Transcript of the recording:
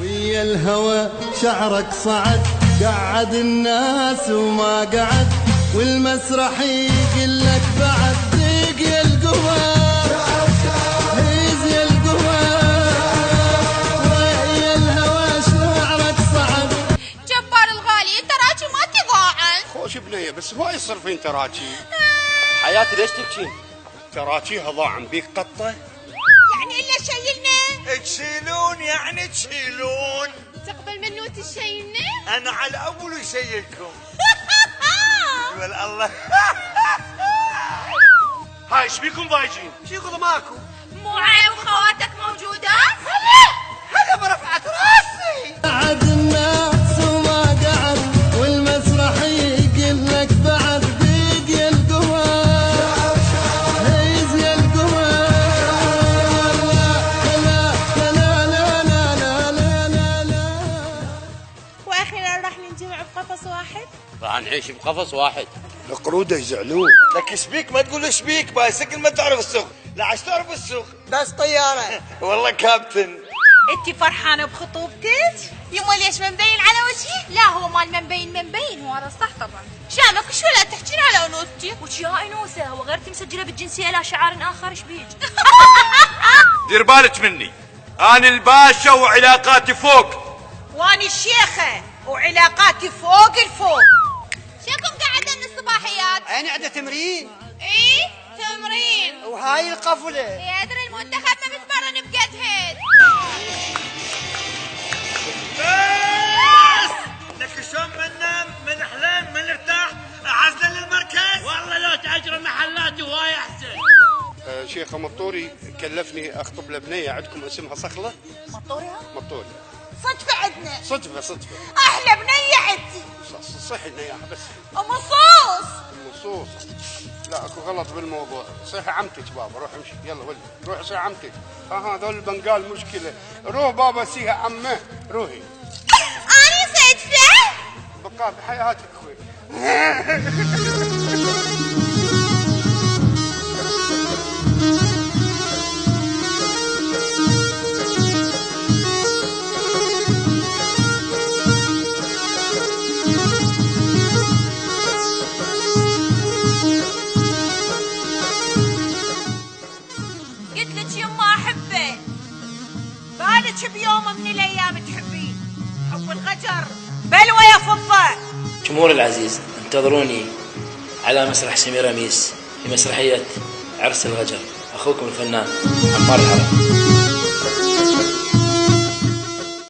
ويا الهوى شعرك صعد، قعد الناس وما قعد، والمسرح يقلك بعد ذيق يا القمر، هيز يا القمر، ويا الهوى شعرك صعد. جبار الغالي تراجي ما تضاعن. خوش بنية بس ما يصير فين تراجي. حياتي ليش تبكين؟ تراجيها ضاعن بيك قطة. يعني إلا شيلنا. تشيلون يعني تشيلون. تقبل منو تشيلنا؟ أنا على أول يشيلكم. والله. هاي ايش بيكم ضايجين؟ شي يقول ماكو؟ مو عيب خواتك موجودات؟ هلا برفعت راسي. قعد الناس وما قعد، والمسرح يقلك بعد ذيق يا القمر، هيز يا القمر، لا لا لا لا لا لا لا لا. وأخيرا راح ننجمع بقفص واحد. راح نعيش بقفص واحد. القرودة يزعلون. لك شبيك ما تقول شبيك بايسكل ما تعرف السوق. لا عاش تعرف السوق بس طيارة. والله كابتن. انتي فرحانة بخطوبتك؟ يما ليش مبين على وجهي؟ لا هو مال مبين هو هذا صح طبعا. شامك شو لا تحكين على انوثتي؟ وش يا انوثه هو غيرتي مسجله بالجنسيه لا شعار اخر ايش بيج؟ دير بالك مني، انا الباشا وعلاقاتي فوق. واني الشيخة وعلاقاتي فوق الفوق. شكم قاعدة من الصباحيات؟ عيني عندها تمرين. ايه تمرين. وهاي القفلة. يدري المنتخب ما بتمرن بقد هيد. لك شلون بننام من احلام من ارتاح عزله للمركز. والله لو تأجر محلاتي وهاي احسن. شيخة مطوري كلفني اخطب لبنية عندكم اسمها صخلة. مطورها؟ مطوري. صدفة عندنا. صدفة. أحلى بنية عندي. صحي لنا اياها بس. مصوص. النصوص. لا اكو غلط بالموضوع. صيحي عمتك بابا، روح امشي يلا ولد، روح صيح عمتك. هذول البنقال مشكلة. روح بابا سيها عمه، روحي. أنا صدفة؟ بقى بحياتك خوي. قلت لك يما أحبه. بالك بيوم من الأيام تحبين. حب الغجر بلوى يا فضة. جمهور العزيز انتظروني على مسرح سميرة ميس في مسرحية عرس الغجر. أخوكم الفنان عمار الحرب.